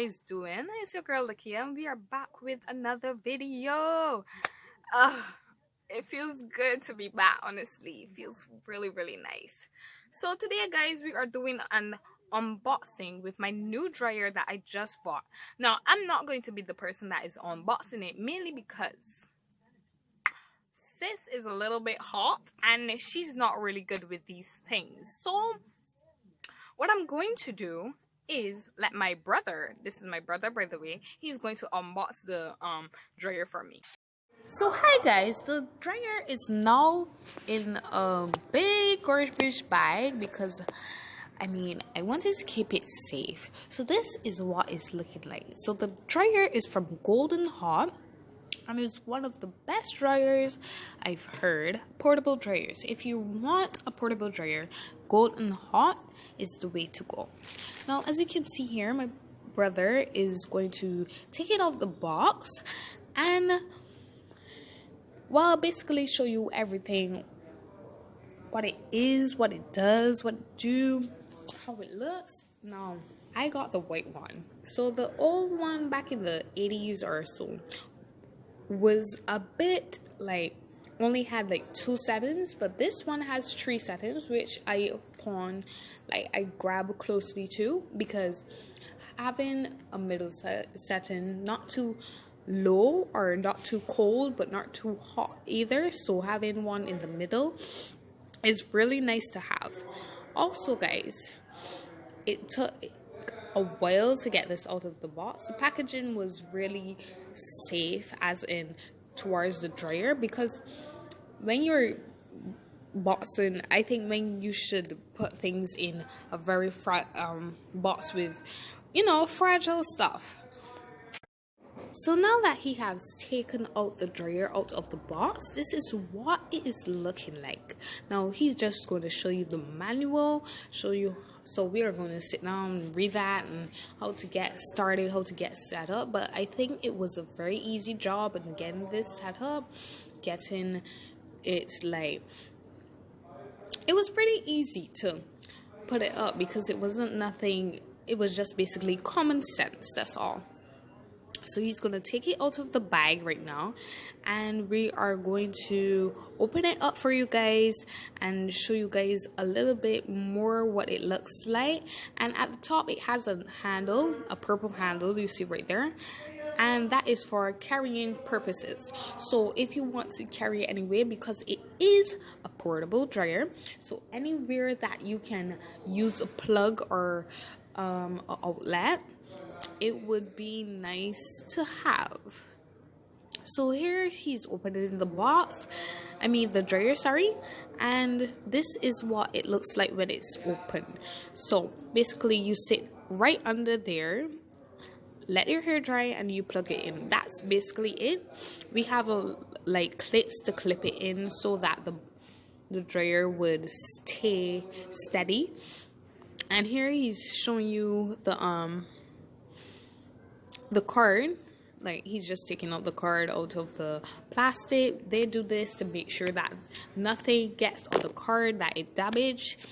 guys doing? It's your girl Lakia and we are back with another video. It feels good to be back, honestly. It feels really nice. So today guys, we are doing an unboxing with my new dryer that I just bought. Now I'm not going to be the person that is unboxing it, mainly because sis is a little bit hot and she's not really good with these things. So what I'm going to do is let my brother, this is my brother by the way, he's going to unbox the dryer for me. So hi guys, the dryer is now in a big garbage bag because I wanted to keep it safe. So this is what it's looking like. So the dryer is from Golden Hot. And it's one of the best dryers I've heard. Portable dryers. If you want a portable dryer, Golden Hot is the way to go. Now, as you can see here, my brother is going to take it off the box and, well, I'll basically show you everything. What it is, what it does, what it do, how it looks. Now, I got the white one. So the old one back in the 80s or so was a bit like only had like 2 settings, but this one has 3 settings, which I found like I grab closely to, because having a middle setting, not too low or not too cold but not too hot either, so having one in the middle is really nice to have. Also guys, it took a while to get this out of the box. The packaging was really safe, as in towards the dryer, because when you're boxing, I think when you should put things in a very box with, fragile stuff. So now that he has taken out the dryer out of the box, this is what it is looking like. Now he's just going to show you the manual, so we are going to sit down and read that and how to get started, how to get set up. But I think it was a very easy job in getting this set up, getting it it was pretty easy to put it up because it wasn't nothing, it was just basically common sense, that's all. So he's going to take it out of the bag right now and we are going to open it up for you guys and show you guys a little bit more what it looks like. And at the top it has a handle, a purple handle you see right there, and that is for carrying purposes. So if you want to carry it anywhere, because it is a portable dryer, so anywhere that you can use a plug or an outlet, it would be nice to have. So here he's opening the box, the dryer, sorry, and this is what it looks like when it's open. So basically you sit right under there, let your hair dry, and you plug it in. That's basically it. We have clips to clip it in so that the dryer would stay steady. And here he's showing you the card. Like, he's just taking out the card out of the plastic. They do this to make sure that nothing gets on the card that it damaged,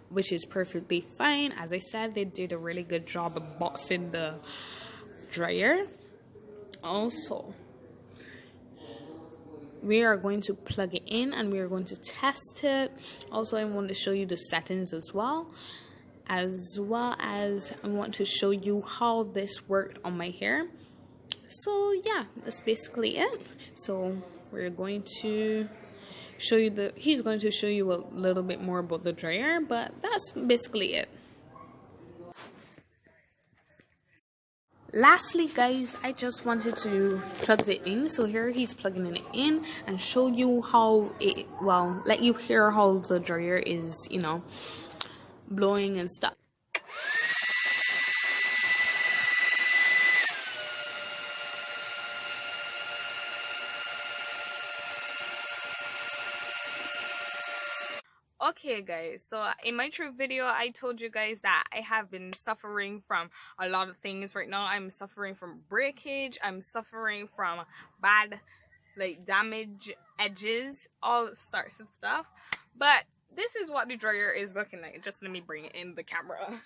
which is perfectly fine. As I said, they did a really good job of boxing the dryer. Also, we are going to plug it in and we are going to test it. Also, I want to show you the settings as well as I want to show you how this worked on my hair. So yeah, that's basically it. So we're going to show you he's going to show you a little bit more about the dryer, but that's basically it. Lastly guys, I just wanted to plug it in. So here he's plugging it in and show you how let you hear how the dryer is, blowing and stuff. Okay guys, so in my true video I told you guys that I have been suffering from a lot of things right now. I'm suffering from breakage, I'm suffering from bad damage edges, all sorts of stuff. But this is what the dryer is looking like. Just let me bring it in the camera.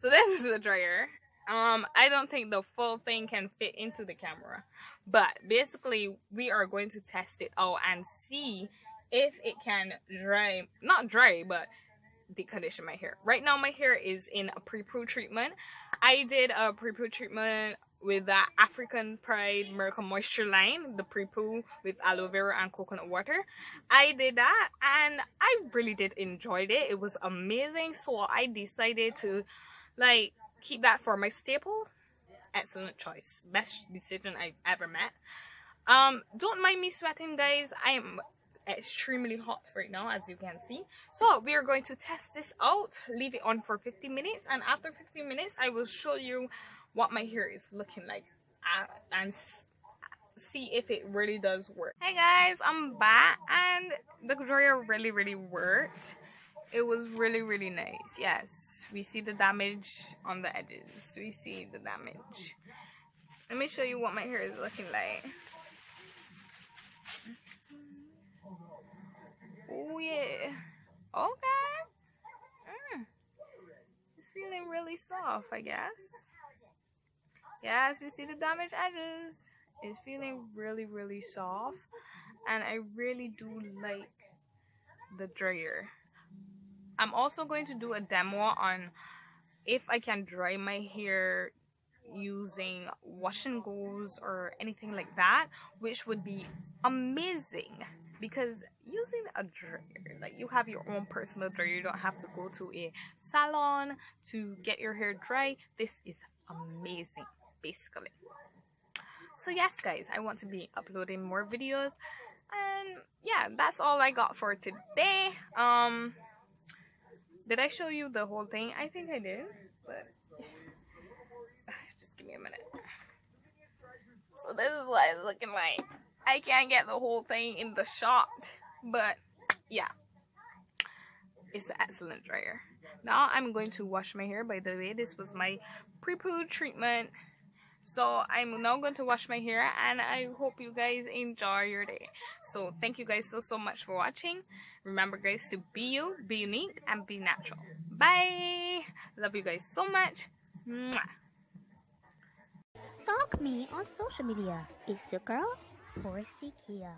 So this is the dryer. I don't think the full thing can fit into the camera, but basically we are going to test it out and see if it can dry, not dry, but decondition my hair. Right now my hair is in a pre-poo treatment. I did a pre-poo treatment with the African Pride Miracle Moisture line, the pre-poo with aloe vera and coconut water. I did that and I really did enjoy it. It was amazing, so I decided to like keep that for my staple. Excellent choice, best decision I've ever made. Don't mind me sweating, guys. I am extremely hot right now, as you can see. So we are going to test this out, leave it on for 15 minutes, and after 15 minutes I will show you what my hair is looking like and see if it really does work. Hey guys, I'm back and the dryer really worked. It was really nice. Yes, we see the damage on the edges. We see the damage. Let me show you what my hair is looking like. Oh yeah. Okay. It's feeling really soft, I guess. Yes, we see the damaged edges. It's feeling really soft, and I really do like the dryer. I'm also going to do a demo on if I can dry my hair using wash and goes or anything like that, which would be amazing, because using a dryer, like you have your own personal dryer, you don't have to go to a salon to get your hair dry. This is amazing, basically. So yes guys, I want to be uploading more videos, and yeah, that's all I got for today. Did I show you the whole thing? I think I did, but just give me a minute. So this is what it's looking like. I can't get the whole thing in the shot, but yeah, it's an excellent dryer. Now I'm going to wash my hair. By the way, this was my pre-poo treatment, so I'm now going to wash my hair, and I hope you guys enjoy your day. So thank you guys so much for watching. Remember guys, to be you, be unique, and be natural. Bye. Love you guys so much. Mwah. Stalk me on social media. It's your girl, Horsey Kia.